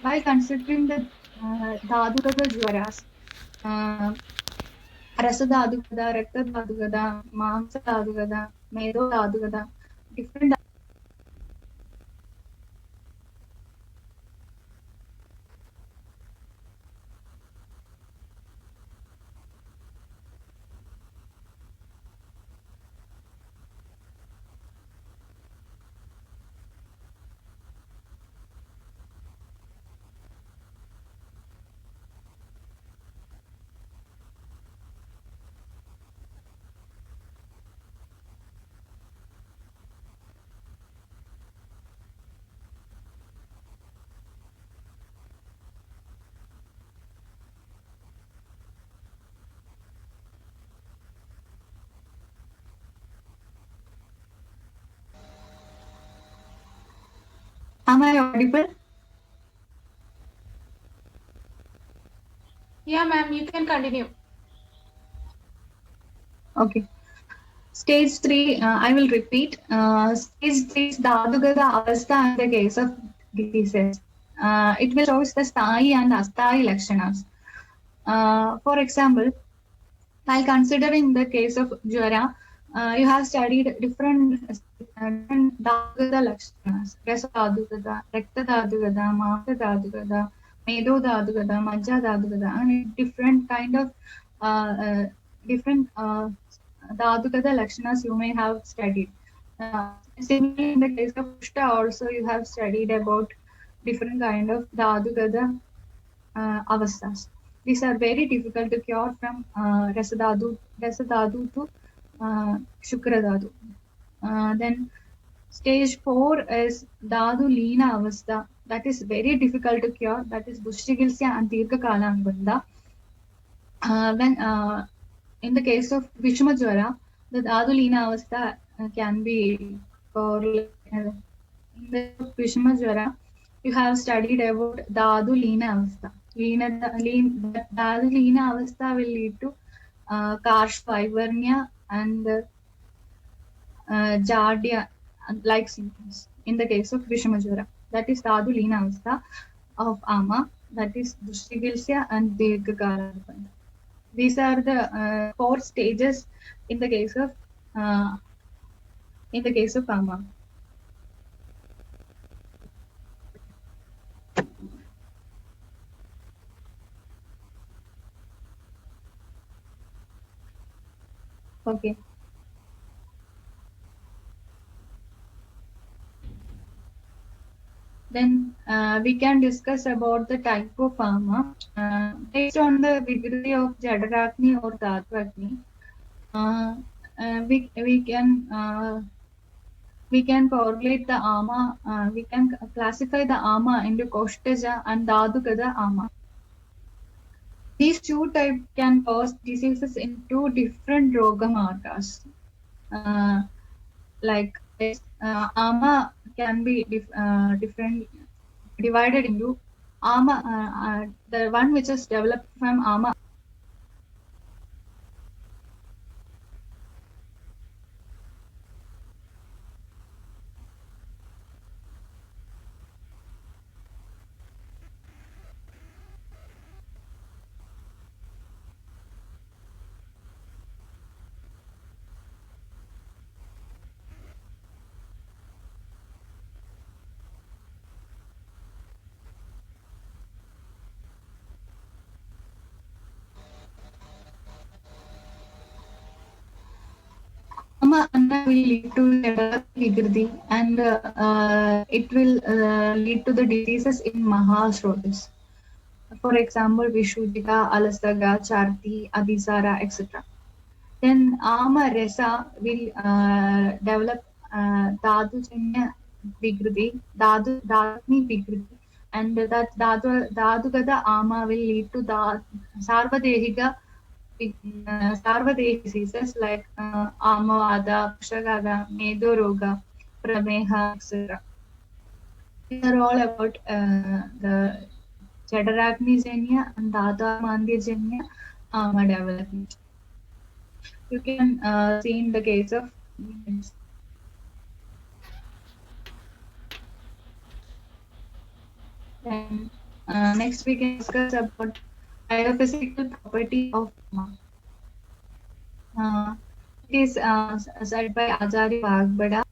By considering the Dhadugada Jwaras, uh, Rasa Dhadugada, Rakta Dhadugada, Mamsa Dhadugada, Medo Dhadugada, different. Am I audible? Yeah, ma'am, you can continue. Okay. Stage 3, I will repeat. Stage 3 is Dhadugada Avastha in the case of diseases. It will show the Sthayi and Asthayi Lakshanas. For example, while considering the case of Jwara, you have studied different Dhadugada Lakshanas. Rasa Dhadugada, Rakta Dhadugada, Mamsa Dhadugada, Medo Dhadugada, Majja Dhadugada, and different kind of different Dhadugada Lakshanas you may have studied. Similarly, in the case of Kushta also you have studied about different kind of Dhadugada avasthas. These are very difficult to cure from Rasadhatu to Shukradhatu. Then stage 4 is Dhatu Leena Avastha. That is very difficult to cure. That is Dushtigilsya and Dirgha Kalanubandha. When in the case of Vishmajwara, the Dhatu Leena Avastha can be correlated. In the case of Vishmajwara, you have studied about Dhatu Leena Avastha. Dhatu Leena Avastha will lead to Karsh Vaivarnya and Jardia like symptoms in the case of Vishamajwara. That is Dhatu Leena Avastha of Ama, that is Dushtigilsya and Dirghakala. These are the 4 stages in the case of uh, Ama. Okay. Then we can discuss about the type of Ama based on the degree of Jadarakni or Tattvagni. Uh, we can correlate the Ama. We can classify the Ama into Koshtaja and Dadugada Ama. These two types can cause diseases in two different Roga markas. Uh, like Ama can be different divided into Ama, the one which is developed from Ama. Ama Anna will lead to Jadarat Vigridi and it will lead to the diseases in Mahasrodis. For example, Vishujika, Alasaga, Charti, Adisara, etc. Then Ama Resa will develop Dadujanya Vigridi, Dadni Vigridi, and that Dadugada Ama will lead to Sarvadehiga Sarvadehi diseases like Amavada, Kushagada, Medoroga, Prameha, etc. These are all about the Jadaraknijanya and Dada Mandhyajanya development. You can see in the case of then Next, we can discuss about biophysical properties of Ama. It is said by Acharya Vagbada.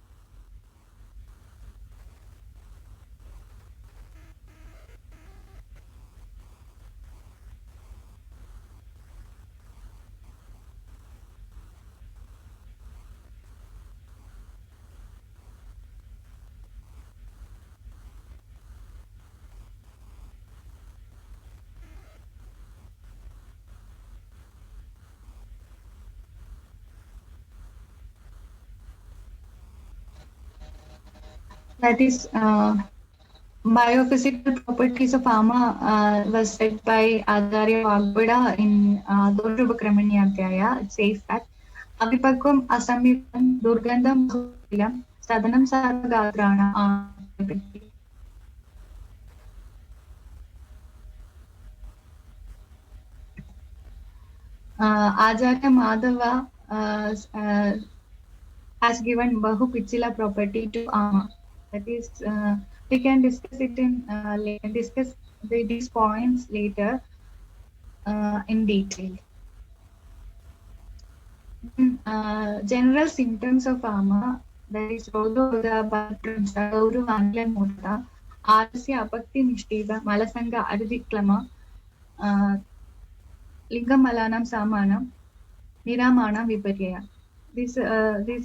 That is biophysical properties of Ama was said by Acharya Vagbada in Doshubakramani Adhyaya. It says that Avipakvam Asamyuktam Durgandham Bahukilam Sadanam Saragatrana. Acharya Madhava has given Bahu Pichila property to Ama. That is, we can discuss it in discuss these points later in detail. General symptoms of Ama, that is Rodhoda, Balpramsa, Gauru, Angla Murta, Alasya, Apakti, Nishtiva, Malasanga, Aradiklama, Lingam Malanam Samanam, Niramana Viparyaya. This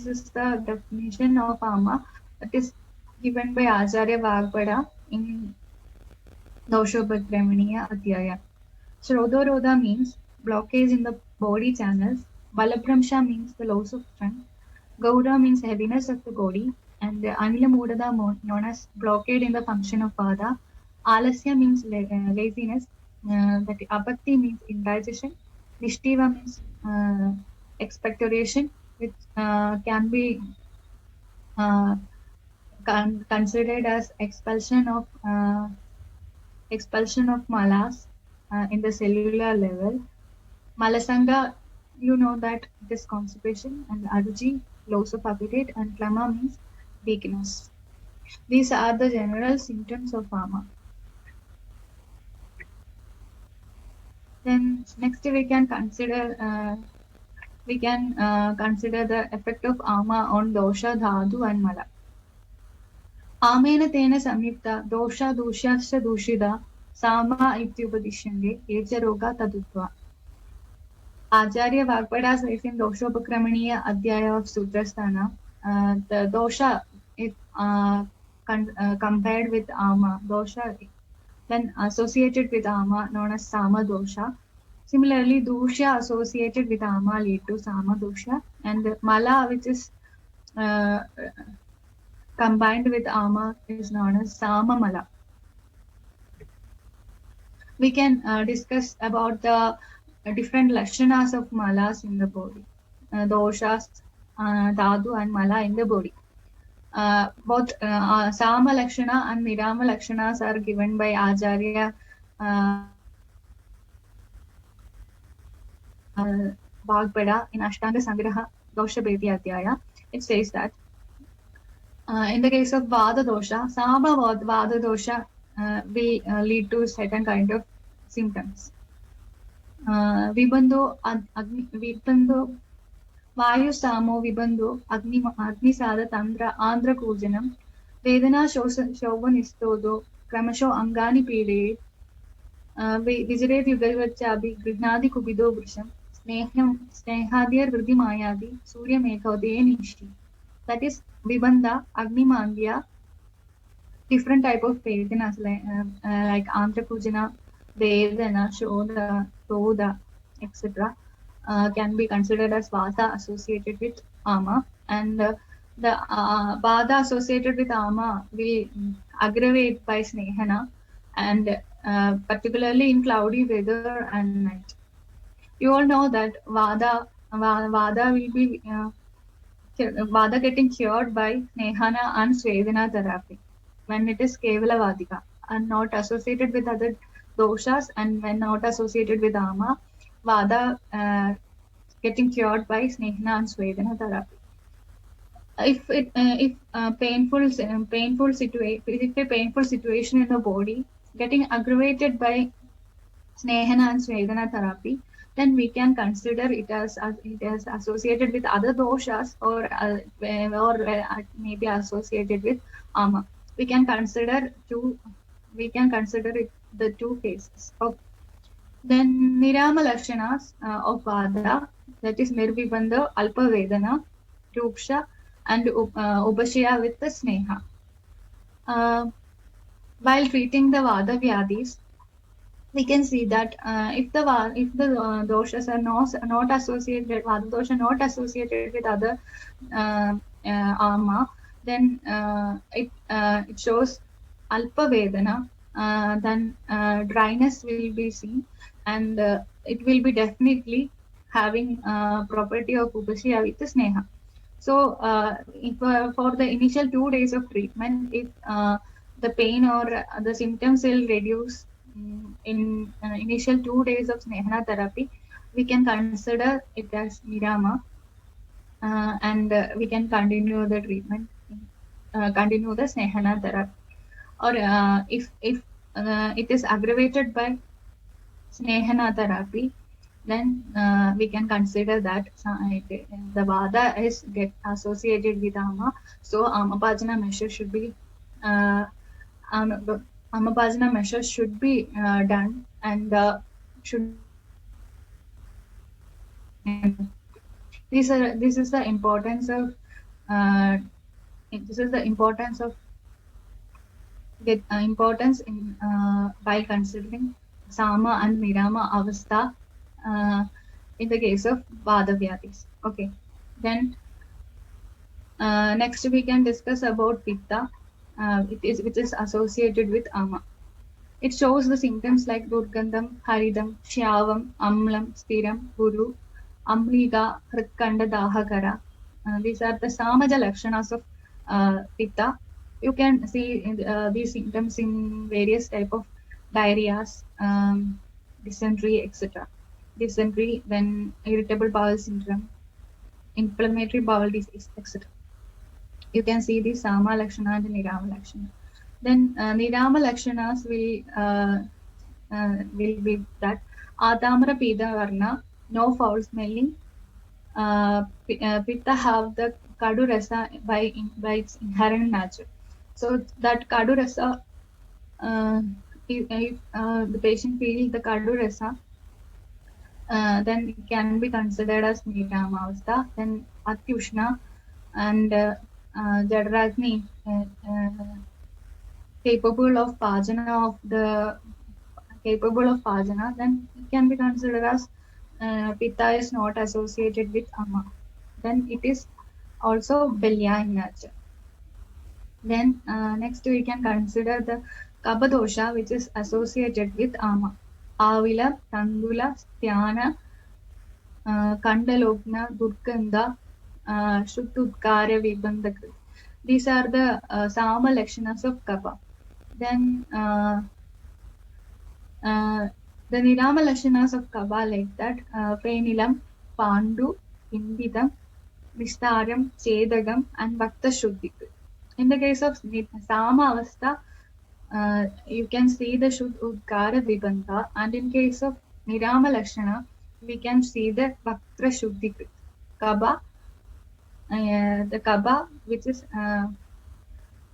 is the definition of Ama that is given by Acharya Vagbada in Doshobhadramaniya Adhyaya. Shrodha means blockage in the body channels. Balapramsha means the loss of strength. Gaura means heaviness of the body. And Anilamudada known as blockade in the function of Vada. Alasya means laziness. That Apatti means indigestion. Nishtiva means expectoration, which can be uh, considered as expulsion of malas in the cellular level. Malasanga, you know that it is constipation, and aruji, loss of appetite, and klama means weakness. These are the general symptoms of Ama. Then next we can consider the effect of Ama on dosha, dhatu, and mala. Amena tena samyukta dosha dushascha dushida sama ityupadishyante echa roga tadutva. Acharya Vagbada says in Doshopakramaniya Adhyaya of Sutrasthana, the dosha is compared with Ama. Dosha then associated with Ama known as Sama dosha. Similarly, dosha associated with Ama lead to Sama dosha, and Mala, which is combined with Ama, is known as Sama Mala. We can discuss about the different lakshanas of malas in the body, doshas, dhatu, and mala in the body. Both Sama Lakshana and Nirama Lakshanas are given by Acharya Vagbada in Ashtanga Sangraha Dosha Bhedi Adhyaya. It says that in the case of Vada dosha, Sama Vada dosha will lead to certain kind of symptoms. Vibando Vayu Samo Vibando Agni Sada Tandra Andhra Kujanam Vedana Shobanistodo Kramasho Angani Pede Vijare Yugalvachabi Grignadi Kubido Vrisham Snehadir Vrdi Mayadi Surya Mekhode Nishti. That is Vibanda, Agni Mandya, different type of Vedanas like Andhra Kujana, Vedana, Shoda, Toda, etc. Can be considered as Vada associated with Ama, and the Vada associated with Ama will aggravate by Snehana, and particularly in cloudy weather and night. You all know that Vada will be Vada getting cured by Snehana and Svedana therapy when it is Kevala Vadika and not associated with other doshas, and when not associated with Ama, Vada getting cured by Snehana and Svedana therapy. If a painful situation in the body getting aggravated by Snehana and Svedana therapy, then we can consider it as associated with other doshas or maybe associated with ama. We can consider two. We can consider it the two cases. Okay. Then Nirama Lakshanas of Vada, that is Nirvibandha, Alpa Vedana, Ruksha, and Upashya with the Sneha. Uh, while treating the Vada Vyadis, we can see that if the doshas are not associated, Vada dosha not associated with other uh, ama, then it shows alpa vedana, then dryness will be seen, and it will be definitely having property of upashya with sneha. So, if, for the initial 2 days of treatment, if the pain or the symptoms will reduce in initial 2 days of Snehana therapy, we can consider it as Nirama, and we can continue the treatment, continue the Snehana therapy. Or if it is aggravated by Snehana therapy, then we can consider that the Vada is get associated with Ama. So Amapajana measures should be uh, Amapajana measures should be done, and should be this is the importance of uh, this is the importance of get importance in by considering Sama and Nirama Avastha in the case of Vada Vyadis. Okay, then next we can discuss about Pitta, which is associated with Ama. It shows the symptoms like Durgandham, Haridam, Shyavam, Amlam, Stiram, Guru, Amliga, Hritkanda, Dahakara. These are the Samaja Lakshanas of Pitta. You can see these symptoms in various type of diarrheas, dysentery, etc. Dysentery, then irritable bowel syndrome, inflammatory bowel disease, etc. You can see the Sama Lakshana and Nirama Lakshana. Then Nirama Lakshanas will be that Adamara Pida Varna, no foul smelling. Pitta have the Kadu Rasa by its inherent nature. So that Kadu Rasa, if the patient feels the Kadu Rasa, then it can be considered as Nirama. Then Atyushna and Jadragni, capable of Pajana then it can be considered as Pitta is not associated with Ama. Then it is also Belya in nature. Then next we can consider the Kabadosha, which is associated with Ama. Avila, Tandula, Sthana, Kandalogna, Durkanda, Shuddudkara, Vibandakrit. These are the Sama Lakshanas of Kapa. Then the Nirama Lakshanas of Kaba like that Penilam, Pandu, Indidam, Vistaram, Chedagam, and Bhakta Shuddhikrit. In the case of Sama Avastha, you can see the Shuddh Udkara Vibandha, and in case of Nirama Lakshana, we can see the Bhakta Shuddhikrit. Kaba, the Kaba, which is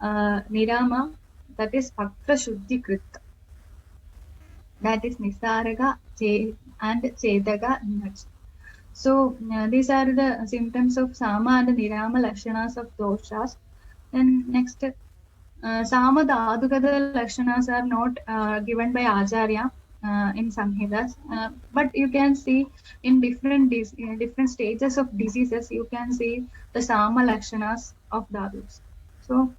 Nirama, that is Bhakta Shuddhikrit. That is Nisaraga and Chedaga nuts. So these are the symptoms of Sama and Nirama Lakshanas of doshas. Then next, Sama Dhadugada Lakshanas are not given by Acharya in Samhitas, but you can see in different stages of diseases, you can see the Sama Lakshanas of Dhadus. So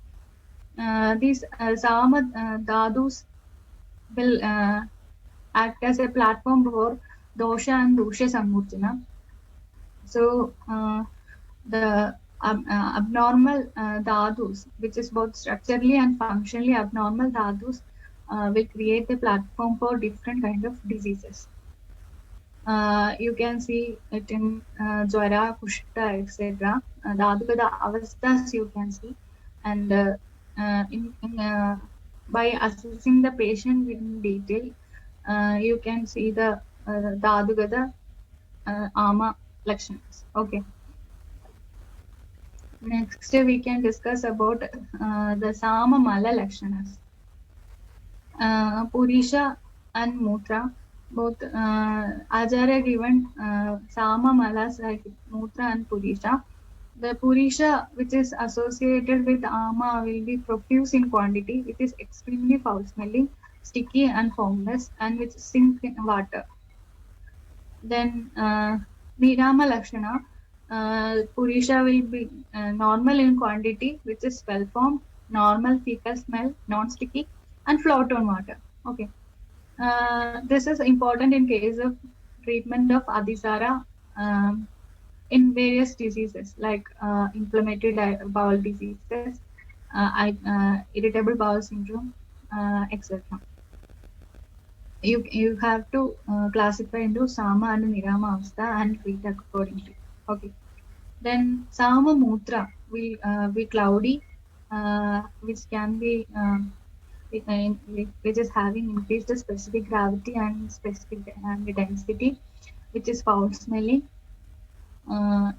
these Sama Dhadus will act as a platform for dosha and dosha samurjana. So the abnormal dhadus, which is both structurally and functionally abnormal dhadus, will create a platform for different kind of diseases. You can see it in Jwara, Kushta, etc. Dhadugada avasthas you can see, and in by assessing the patient in detail, you can see the Dadugada Ama Lakshanas. Okay. Next, we can discuss about the Sama Mala Lakshanas. Purisha and Mutra, both Acharya given Sama Malas like Mutra and Purisha. The Purisha, which is associated with Ama, will be profuse in quantity. It is extremely foul smelling, sticky and formless, and which sink in water. Then Nirama Lakshana, Purisha will be normal in quantity, which is well formed, normal fecal smell, non-sticky, and float on water. Okay. This is important in case of treatment of Adisara in various diseases like inflammatory bowel diseases, irritable bowel syndrome, etc. You have to classify into Sama and Nirama Avastha and treat accordingly. Okay. Then Sama Mutra will be cloudy, which can be which is having increased specific gravity and specific density, which is foul smelling.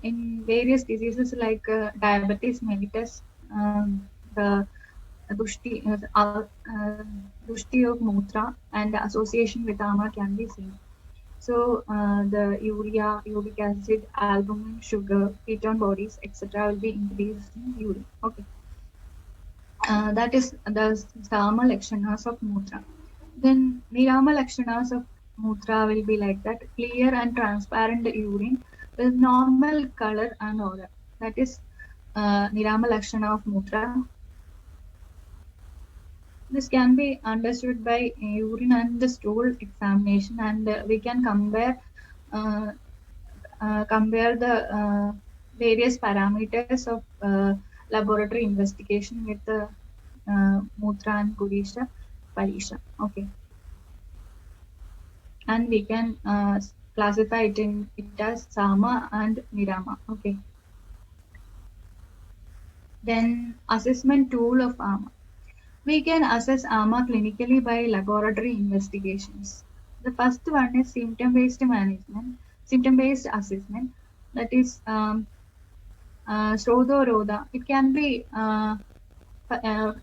In various diseases like diabetes mellitus, the Dushti, Dushti of Mutra and the association with Ama can be seen. So the urea, uric acid, albumin, sugar, ketone bodies, etc. will be increased in urine. Okay. That is the Sama Lakshanas of Mutra. Then Nirama Lakshanas of Mutra will be like that, clear and transparent urine with normal color and odor. That is Nirama Lakshana of Mutra. This can be understood by urine and the stool examination, and we can uh, compare the various parameters of laboratory investigation with the Mutra and Purisha, Parisha. Okay. And we can classify it as Sama and Nirama. Okay. Then assessment tool of AMA. We can assess AMA clinically by laboratory investigations. The first one is symptom-based management, symptom-based assessment. That is Srodha-Rodha. It can be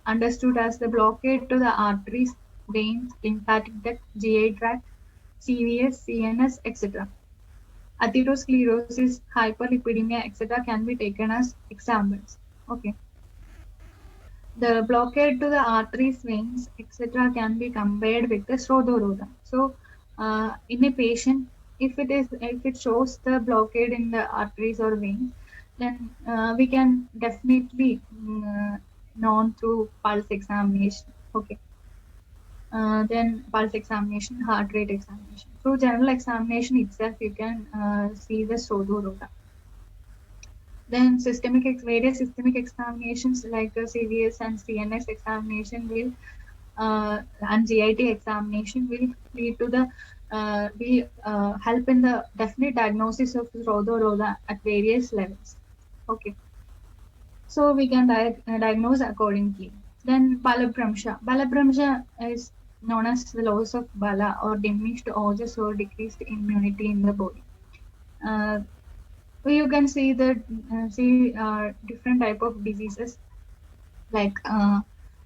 understood as the blockade to the arteries, veins, lymphatic duct, GI tract, CVS, CNS, etc. Atherosclerosis, hyperlipidemia, etc. can be taken as examples. Okay. The blockade to the arteries, veins, etc. can be compared with the Srodha-Rodha. So, in a patient, if it shows the blockade in the arteries or veins, then we can definitely known through pulse examination. Okay. Then pulse examination, heart rate examination. Through general examination itself, you can see the Srodha-Rodha. Then various systemic examinations like CVS and CNS examination will and GIT examination will lead to the help in the definite diagnosis of Srodha-Rodha at various levels. Okay, so we can diagnose accordingly. Then Balabhramsha. Balabhramsha is known as the loss of Bala or diminished ojas or decreased immunity in the body. You can see different type of diseases like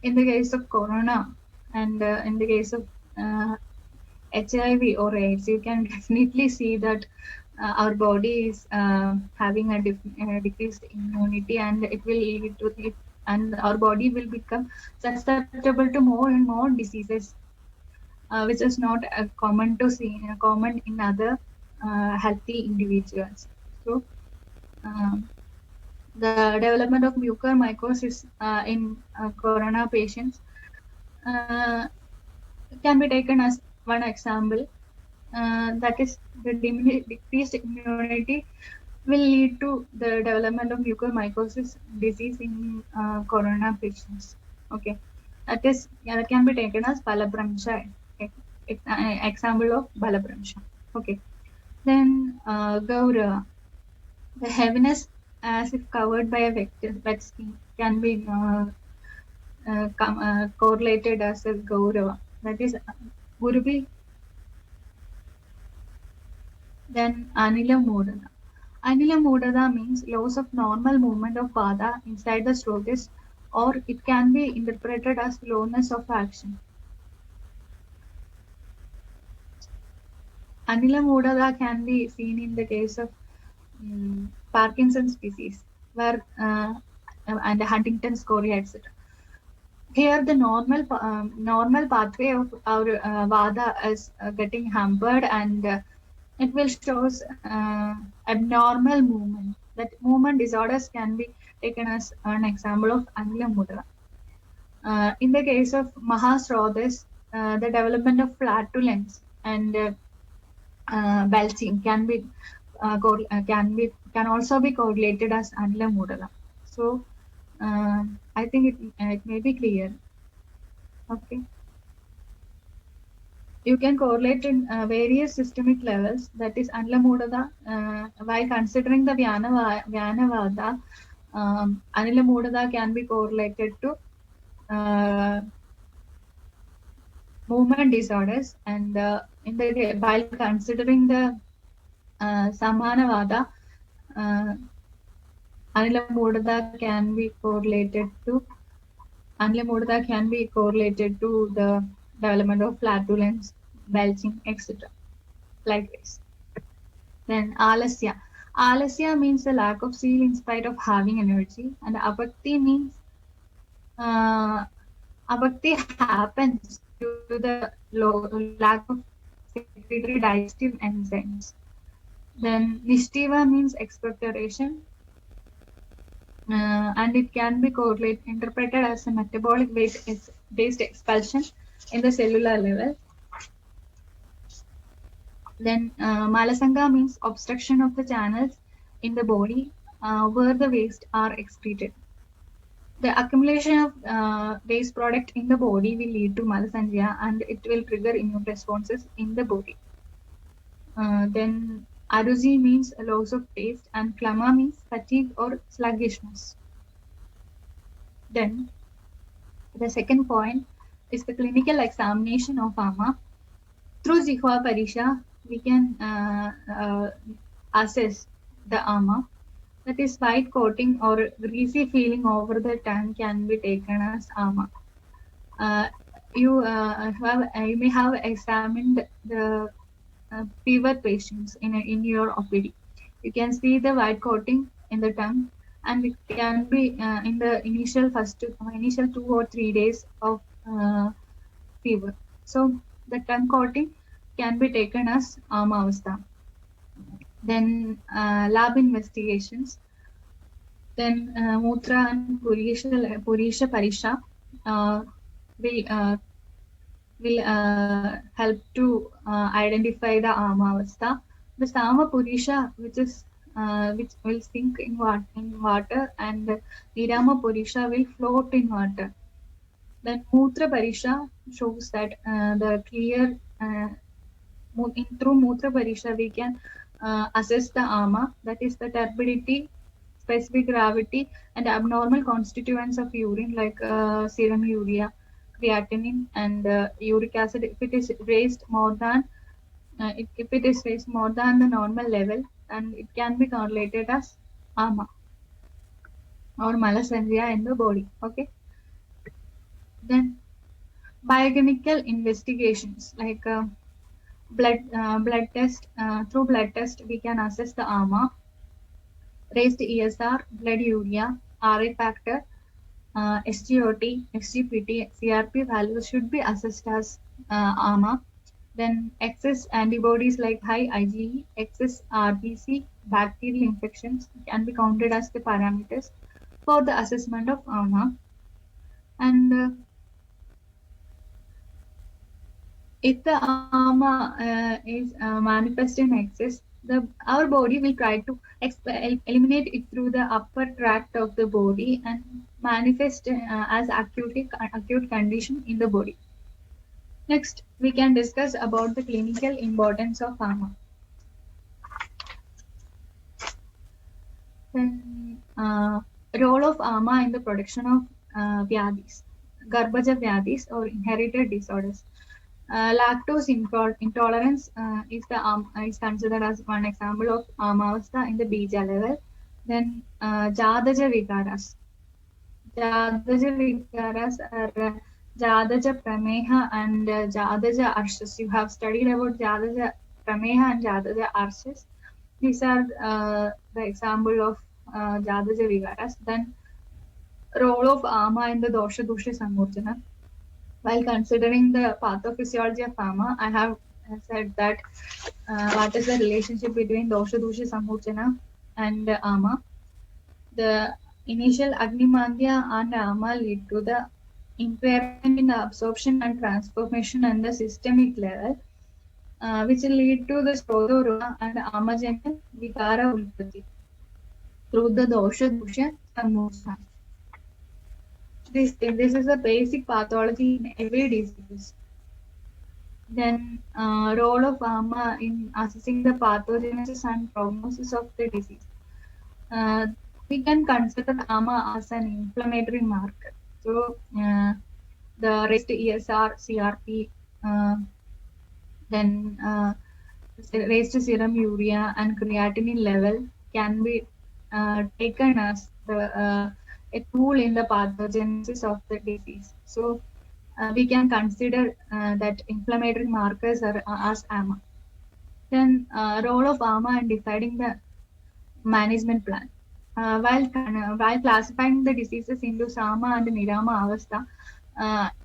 in the case of corona and in the case of HIV or AIDS, you can definitely see that our body is having a decreased immunity, and it will lead to it, and our body will become susceptible to more and more diseases, which is not common in other healthy individuals. So. The development of mucormycosis in corona patients uh, can be taken as one example. That is, the decreased immunity will lead to the development of mucormycosis disease in corona patients. Okay, that can be taken as Balabhramsha. Example of Balabhramsha. Okay, then Gaura. The heaviness as if covered by a wet skin can be correlated as a Gaurava. That is Gurubi. Then Anila Modana. Anila Modana means loss of normal movement of Vada inside the Srotis, or it can be interpreted as slowness of action. Anila Modana can be seen in the case of Parkinson's disease, where and Huntington's chorea, etc. Here, the normal pathway of our Vada is getting hampered, and it will shows abnormal movement. That movement disorders can be taken as an example of Anila Mudra. In the case of Mahasrodhas, the development of flatulence and belching can also be correlated as Anila Mudra. So I think it may be clear. Okay. You can correlate in various systemic levels, that is Anilamudada, while considering the Vyanavada, Anilamudada can be correlated to movement disorders, and while considering the Samanavada, Anilamudada can be correlated to the development of flatulence, belching, etc. Likewise. Then alasya. Alasya means the lack of zeal in spite of having energy, and abhakti means abhakti happens due to the lack of secretory digestive enzymes. Then nishtiva means expectoration, and it can be interpreted as a metabolic based expulsion in the cellular level. Then Malasanga means obstruction of the channels in the body where the waste are excreted. The accumulation of waste product in the body will lead to Malasangya, and it will trigger immune responses in the body. Then Aruji means a loss of taste, and Klama means fatigue or sluggishness. Then the second point is the clinical examination of ama. Through Jihva Parisha, we can assess the ama. That is, white coating or greasy feeling over the tongue can be taken as ama. You may have examined the fever patients in your OPD. You can see the white coating in the tongue, and it can be in the initial 2 or 3 days of fever. So the tongue coating can be taken as Amavastha. Then lab investigations. Then Mutra and Purisha Parisha will help to identify the Amavastha. The Sama Purisha, which will sink in water, and Nirama Purisha will float in water. Then Mutra Parisha shows that the clear through Mutra Parisha we can assess the ama, that is the turbidity, specific gravity, and abnormal constituents of urine like serum urea, creatinine, and uric acid. If it is raised more than the normal level, and it can be correlated as ama or malasandria in the body. Okay. Then biochemical investigations like blood test. Through blood test we can assess the ama. Raised ESR, blood urea, Ra factor, SGOT, SGPT, CRP values should be assessed as ama. Then excess antibodies like high IgE, excess RBC, bacterial infections can be counted as the parameters for the assessment of ama. And if the ama is manifest in excess, our body will try to eliminate it through the upper tract of the body and manifest as acute condition in the body. Next, we can discuss about the clinical importance of ama. Then, role of ama in the protection of vyadis. Garbhaja Vyadhis or inherited disorders. Lactose intolerance is considered as one example of Amavastha in the Bija level. Then Jadaja Vikaras. Jadaja Vikaras are Jadaja Prameha and Jadaja Arshas. You have studied about Jadaja Prameha and Jadaja Arshas. These are the example of Jadaja Vikaras. Then role of Ama in the Dosha Dusha Samurjana. While considering the pathophysiology of Ama, I have said that what is the relationship between Dosha Dusha Samurjana and Ama. The initial Agni-mandya and Ama lead to the impairment in the absorption and transformation at the systemic level, which lead to the Strodoruna and Amajanya Vikara Ulpati through the Dosha Dusha Samurjana. This is a basic pathology in every disease. Then role of AMA in assessing the pathogenesis and prognosis of the disease. We can consider AMA as an inflammatory marker. So the raised ESR, CRP, then raised serum urea and creatinine level can be taken as a tool in the pathogenesis of the disease. So we can consider that inflammatory markers are as AMA. Then role of AMA in deciding the management plan. While classifying the diseases into Sama and Nirama Avastha,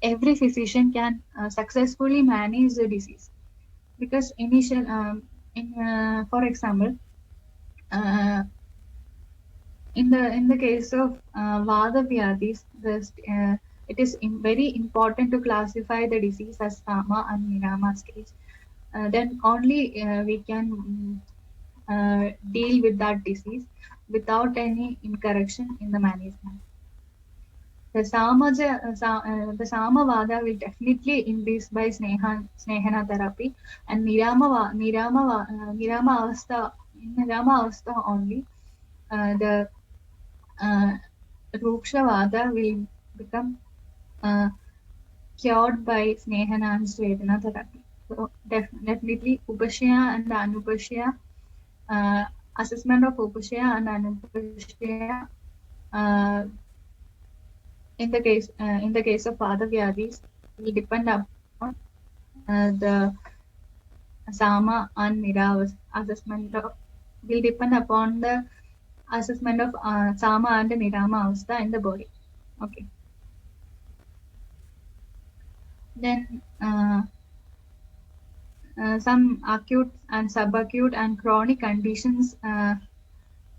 every physician can successfully manage the disease because for example, uh, in the case of Vada Vyadhis, it is very important to classify the disease as Sama and Nirama stage. Then only we can deal with that disease without any incorrection in the management. The the Samavada will definitely increase by Snehana therapy and Nirama Avastha, in Nirama Avastha only, the Rukshavada will become uh, cured by Snehana and Svedana therapy. So definitely Upashya and Anupashya, assessment of Upashya and Anupashya uh, in the case of Vada Vyadhis will depend upon the Sama and Nira assessment will depend upon the assessment of Sama and Nirama Avastha in the body. Okay. Then some acute and subacute and chronic conditions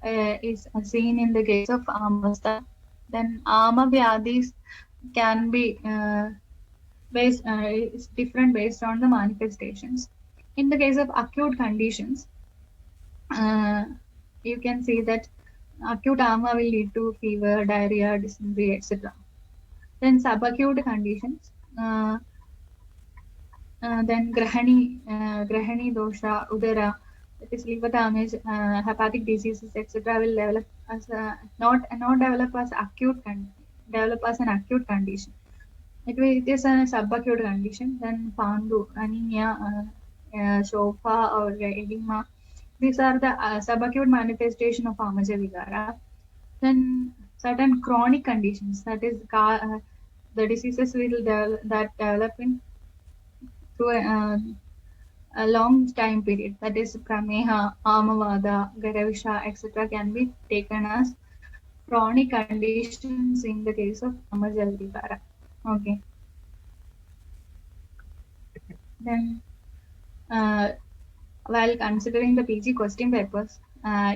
is seen in the case of Amavastha. Then Ama Vyadhis can be it's different based on the manifestations. In the case of acute conditions, uh, you can see that acute ama will lead to fever, diarrhea, dysentery, etc. Then subacute conditions, then grahani dosha, udara, that is liver damage, hepatic diseases, etc. will develop as not develop as develop as an acute condition. It is a subacute condition. Then Pandu, anemia, Shofa or edema. These are the subacute manifestation of Amaja Vigara. Then certain chronic conditions, that is the diseases that develop in through a long time period, that is Prameha, Amavada, Garavisha, etc. can be taken as chronic conditions in the case of Amaja Vigara. Okay. Then while considering the PG question papers,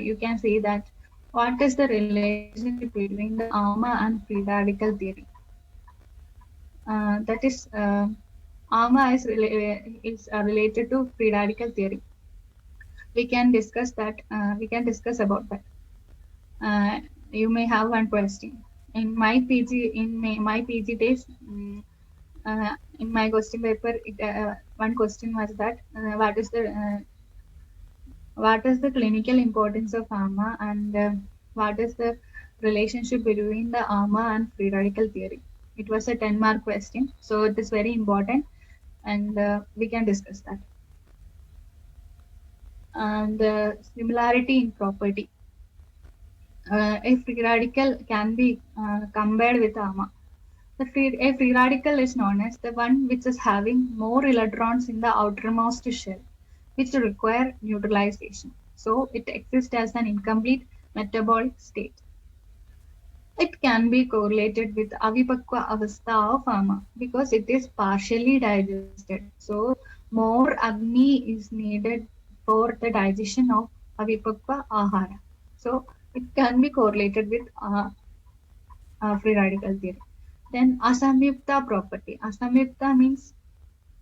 you can see that what is the relationship between the AMA and free radical theory? That is, AMA is related to free radical theory. We can discuss that. We can discuss about that. You may have one question. In my PG days, in my question paper, one question was that what is the clinical importance of AMA and what is the relationship between the AMA and free radical theory? It was a 10-mark question, so it is very important, and we can discuss that. And the similarity in property. A free radical can be compared with AMA. A free radical is known as the one which is having more electrons in the outermost shell, which require neutralization. So it exists as an incomplete metabolic state. It can be correlated with avipakva avastha of ama because it is partially digested. So more agni is needed for the digestion of avipakva ahara. So it can be correlated with free radical theory. Then asamyukta property. Asamyukta means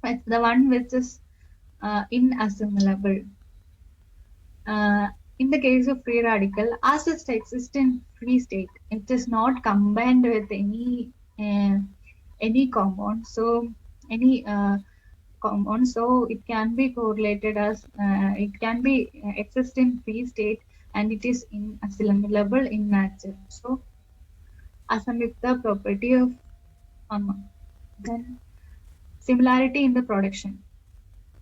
it's the one which is inassimilable. In the case of free radical, as it exists in free state, it is not combined with any compound. So any compound, so it can be correlated as it can be exist in free state, and it is inassimilable in nature. So asamyukta property of then similarity in the production.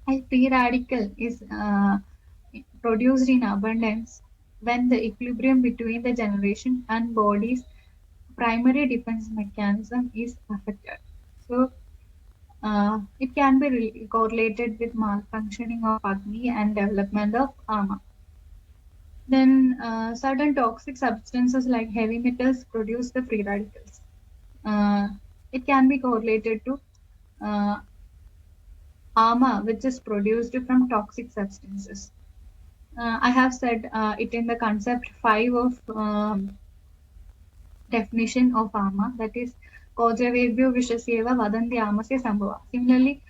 A free radical is produced in abundance when the equilibrium between the generation and body's primary defense mechanism is affected. So it can be correlated with malfunctioning of Agni and development of Ama. Then certain toxic substances like heavy metals produce the free radicals. It can be correlated to Ama, which is produced from toxic substances. I have said it in the concept 5 of definition of ama, that is Kojavebhyo Vishasyeva Vadanti Amasya Sambhava. Similarly,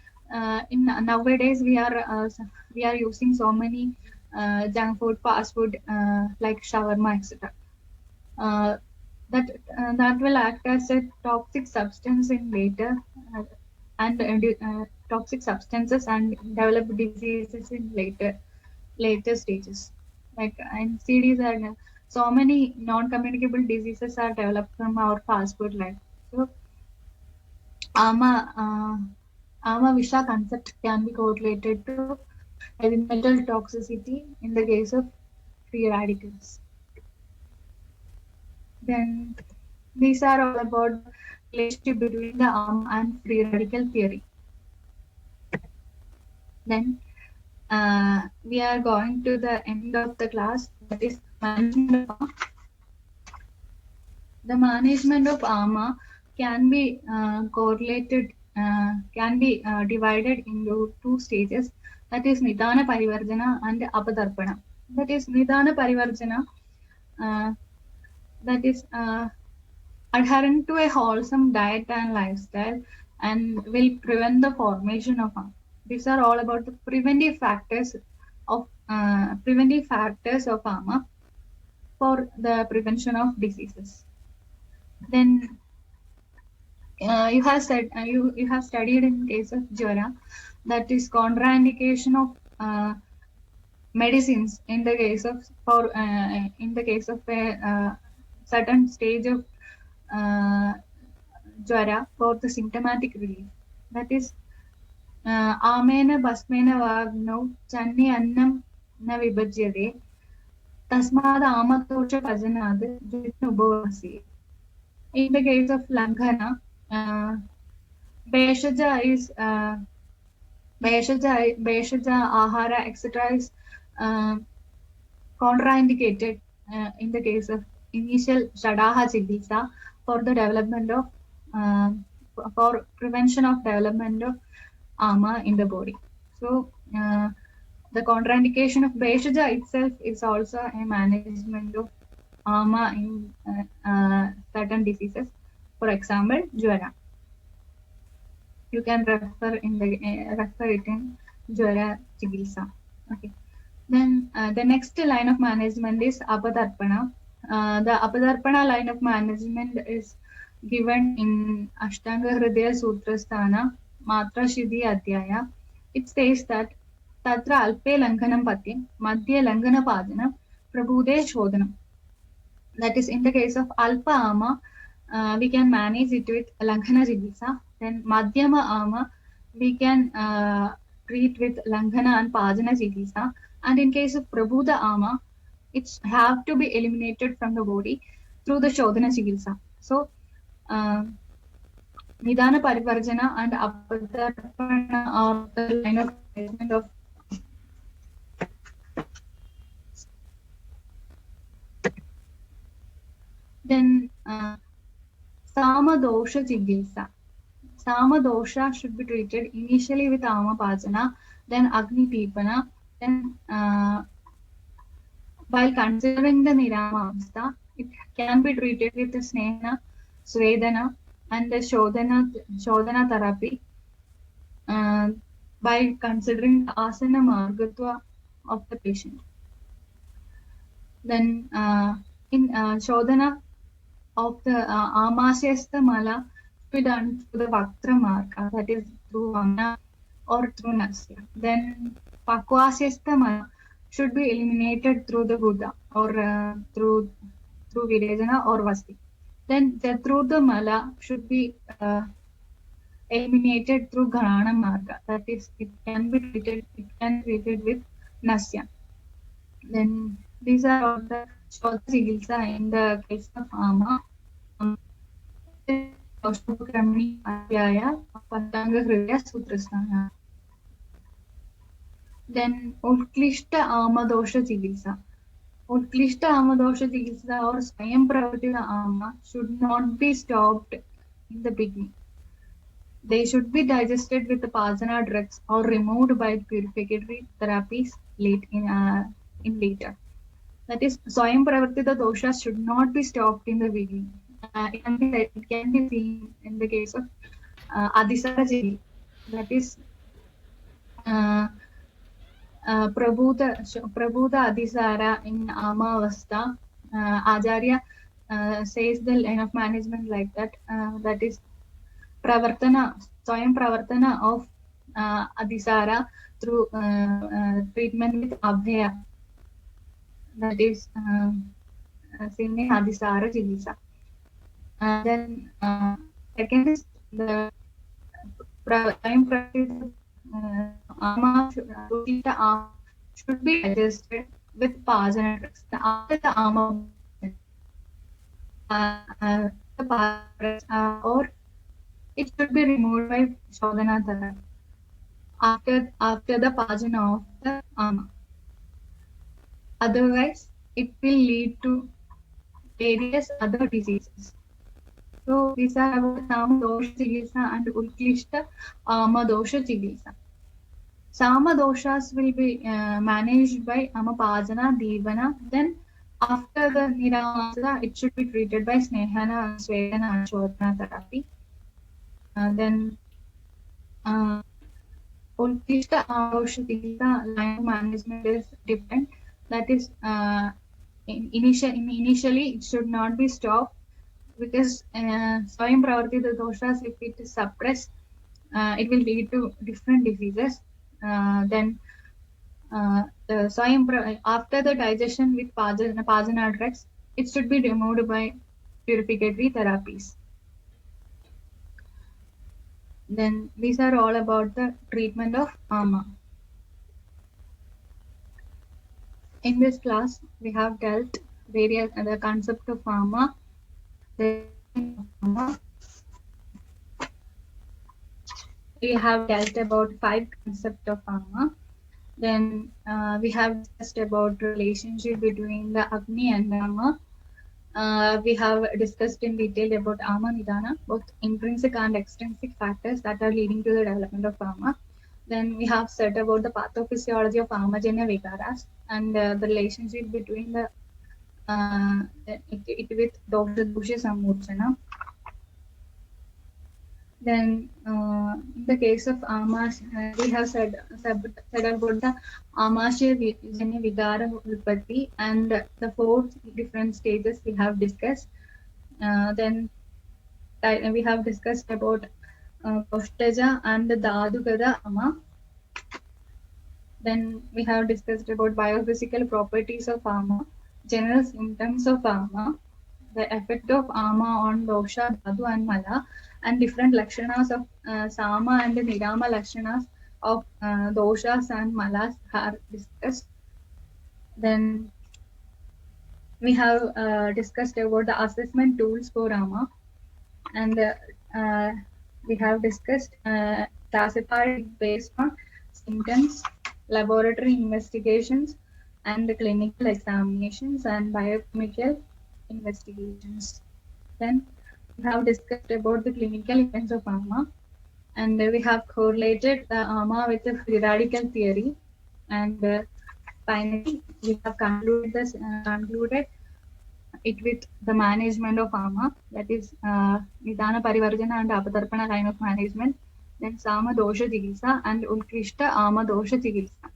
in nowadays we are using so many junk food, fast food like shawarma, etc. That will act as a toxic substance in later and toxic substances and develop diseases in later stages. Like NCDs and so many non-communicable diseases are developed from our fast food life. So ama visha concept can be correlated to heavy metal toxicity in the case of free radicals. Then these are all about the relationship between the ama and free radical theory. Then we are going to the end of the class, that is management of ama. The management of ama can be correlated, can be divided into two stages, that is nidana parivarjana and apadarpana. That is nidana parivarjana, that is adherent to a wholesome diet and lifestyle and will prevent the formation of ama. These are all about the preventive factors of ama for the prevention of diseases. Then you have said you have studied in case of jwara, that is contraindication of medicines in the case of a certain stage of jwara for the symptomatic relief. That is amena basmena vagno channi annam na vibhajyate tasmad amatosha pajanad jitnubhavasi. In the case of langhana, Bheshaja is Bheshaja, Ahara, etc. is contraindicated in the case of initial Shadaha Chikitsa for the development of for prevention of development of ama in the body. So the contraindication of Bheshaja itself is also a management of ama in certain diseases. For example, jwara. You can refer it in jwara chikitsa. Okay. Then the next line of management is apadarpana. The apadarpana line of management is given in Ashtanga Hridaya Sutrasthana Matra Siddhi Adhyaya. It says that Tatra Alpe Langhanam Pati Madhya Langhana Padana Prabhude Shodhanam. That is, in the case of Alpa ama, we can manage it with Langhana Chikitsa. Then Madhyama Ama, we can treat with Langhana and Pajana Chikitsa. And in case of Prabhuda Ama, it's have to be eliminated from the body through the Shodhana Chikitsa. So, Nidana Parivarjana and Apadarpana are the line of management of. Then Sama Dosha Chikitsa. Sama dosha should be treated initially with Amapachana, then Agni Pipana, then while considering the Nirama Avastha, it can be treated with the Snehana, Svedana, and the Shodhana therapy by considering the Asana Margatva of the patient. Then in Shodhana of the Amasyastha Mala be done through the Vaktra Marga, that is through Vamna or through Nasya. Then Pakwasyastha Mala should be eliminated through the Buddha or through Virejana or Vasti. Then the Mala should be eliminated through Gharana Marga, that is it can be treated with Nasya. Then these are all the Shodha Chikitsa in the case of Ama. Kaushapakramani Adhyaya Pastanga Hridaya Sutrasthana. Then Utklishta Amadosha Chikitsa. Utklishta Amadosha Chikitsa or Swayam Pravartita Ama should not be stopped in the beginning. They should be digested with the Pajana drugs or removed by purificatory therapies late in later. That is, Swayam Pravartita doshas should not be stopped in the beginning. It can be seen in the case of Adhisara Chikitsa. That is, Prabhuda Adhisara in Amavastha. Acharya says the line of management like that. That is Pravartana, Swayam Pravartana of Adhisara through treatment with Abhaya. That is seen in Adhisara Chikitsa. Then second is the Swayam Pravartita Ama should be adjusted with Pajana drugs. After the Ama or it should be removed by Shodhana therapy after the Pajana of the Ama. Otherwise, it will lead to various other diseases. So these are about Sama Dosha Chikitsa and Utklishta Ama Dosha Chikitsa. Sama doshas will be managed by Amapajana, Devana. Then after the Niramasa, it should be treated by Snehana, Svedana, and Shodhana therapy. Then Utklishta Dosha Chikitsa line of management is different. That is, initially it should not be stopped because Swayam Pravartita doshas, if it is suppressed, it will lead to different diseases. Then after the digestion with Pajana drugs, it should be removed by purificatory therapies. Then these are all about the treatment of Ama. In this class, we have dealt various other concept of Ama. We have dealt about 5 concepts of Ama. Then we have discussed about relationship between the Agni and Ama. We have discussed in detail about Ama Nidana, both intrinsic and extrinsic factors that are leading to the development of Ama. Then we have said about the pathophysiology of Amajanya Vikaras and the relationship between it with Dosha Samurchana. Then in the case of Amas, we have said about the Amasya Janya Vigara Ulpati and the 4 different stages we have discussed. Then we have discussed about Poshtaja and the Dadugada Ama. Then we have discussed about biophysical properties of Ama, general symptoms of Ama, the effect of Ama on Dosha, Dhatu, and Mala, and different Lakshanas of Sama and Nirama Lakshanas of Doshas and Malas are discussed. Then we have discussed about the assessment tools for Ama, and we have discussed classified based on symptoms, laboratory investigations, and the clinical examinations and biochemical investigations. Then we have discussed about the clinical events of AMA, and we have correlated the AMA with the free radical theory, and finally we have concluded it with the management of AMA, that is Nidana Parivarjana and Apatarpana line of management, then Sama Dosha Chikitsa and Utkrishta Ama Dosha Chikitsa.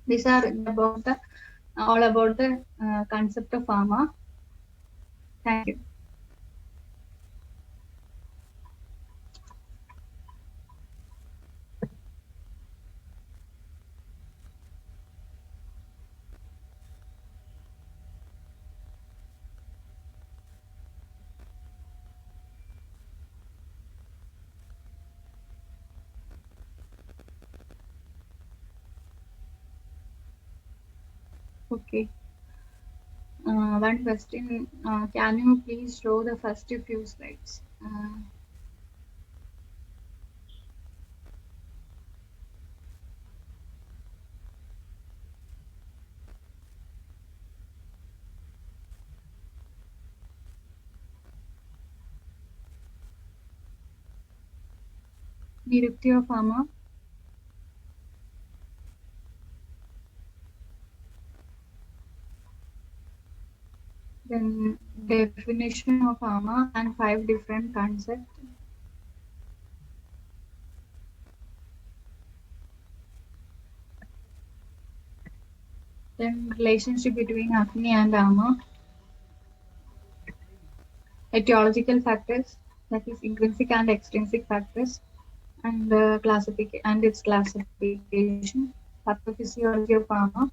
These are about the all about the concept of AMA. Thank you. Okay. One question. Can you please show the first few slides? Nirupti of AMA. Then definition of AMA and 5 different concepts. Then relationship between Agni and AMA. Etiological factors, that is intrinsic and extrinsic factors, and its classification, pathophysiology of AMA.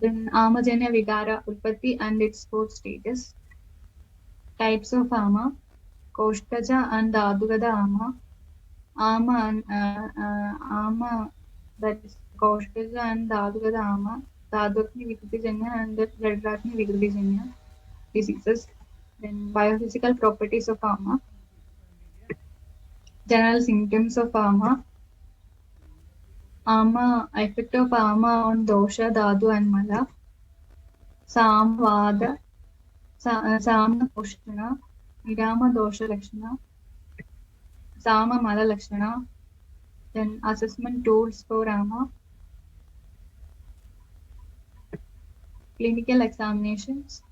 Then Amajanya Vigara Utpatti and its 4 stages. Types of AMA, Koshtaja and Adugada AMA. Ama, that is Koshtaja and Adugada AMA. Dadukni Vikrutijanya and the Jadrakni Vikrutijanya diseases. Then biophysical properties of AMA. General symptoms of AMA. Effect of AMA on Dosha, Dhatu and Mala. Samvada, Sama Koshana, Nirama Dosha Lakshana, Sama Mala Lakshana. Then assessment tools for AMA. Clinical examinations,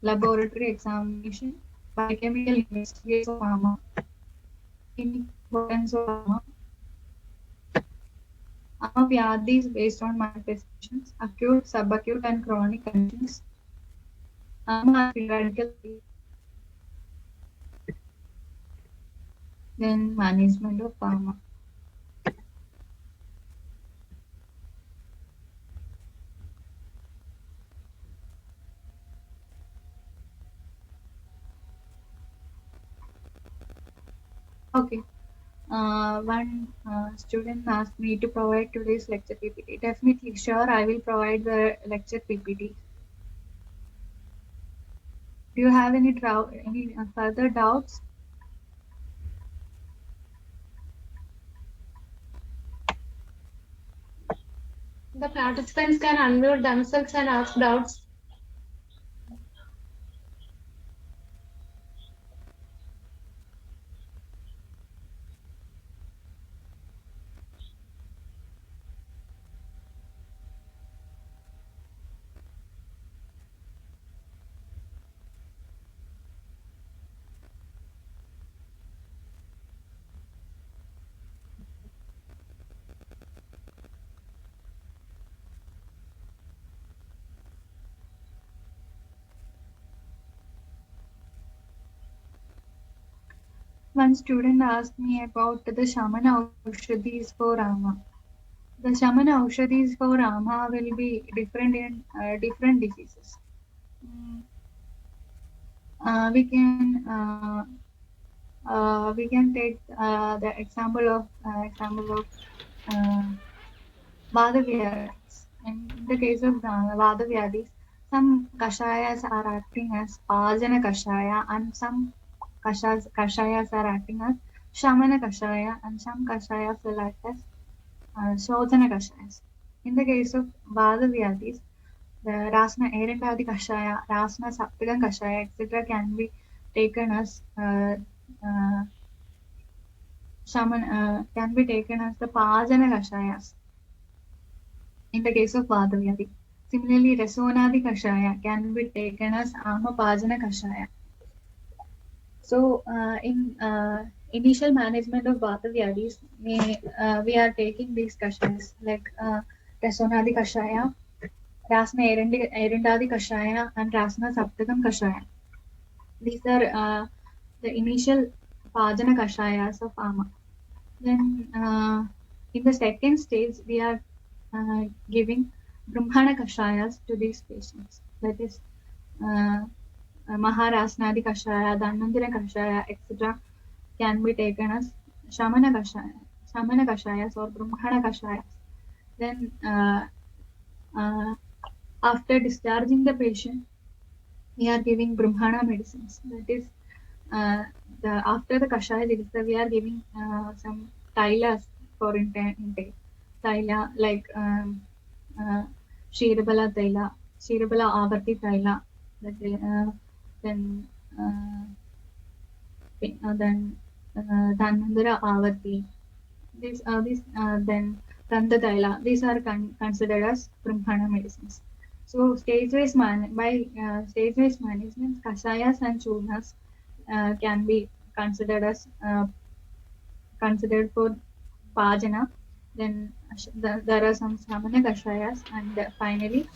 laboratory examination, biochemical investigation of AMA, clinical importance of AMA. AMA Vyadhi is based on manifestations, acute, subacute, and chronic conditions. AMA radical, then management of AMA. Okay. One student asked me to provide today's lecture PPT. Definitely, sure, I will provide the lecture PPT. Do you have any further doubts? The participants can unmute themselves and ask doubts. One student asked me about the Shamana Aushadhis for AMA. The Shamana Aushadhis for Rama will be different in different diseases. Mm, we can take the example of uh, Vadavyadis. In the case of Vadavyadis, some kashayas are acting as Pajana kashaya, and some kashayas are acting as Shamana kashaya, and some kashayas will act as Shodhana kashayas. In the case of Vadavyadis, the Rasna Erendadi kashaya, Rasna Saptagan kashaya, etc. can be taken as can be taken as the Pajana kashayas in the case of Vadavyadi. Similarly, Rasonadi Kashaya can be taken as Amapajana Kashaya. So, in initial management of Vadavyadis, we are taking these Kashayas like Rasonadi Kashaya, Rasna Erendadi Kashaya, and Rasna Saptakam Kashaya. These are the initial Pajana Kashayas of Ama. Then, in the second stage, we are giving Brahmana Kashayas to these patients. That is, Maharasnadi Kashaya, Dhanvantara Kashaya, etc. can be taken as Shamana Kashayas or Brahmana Kashayas. Then, after discharging the patient, we are giving Brahmana medicines. That is, after the Kashaya Chikitsa, we are giving some Tailas for intake. Taila like Shirabala Taila, Shirabala Avarti Taila, then Dhanvantara Avarti. These then Kanda Taila. These are considered as Brahmana medicines. So stage-wise stage-wise management, Kashayas and Churnas can be considered as considered for Pajana. Then there are some Samana Kashayas, and finally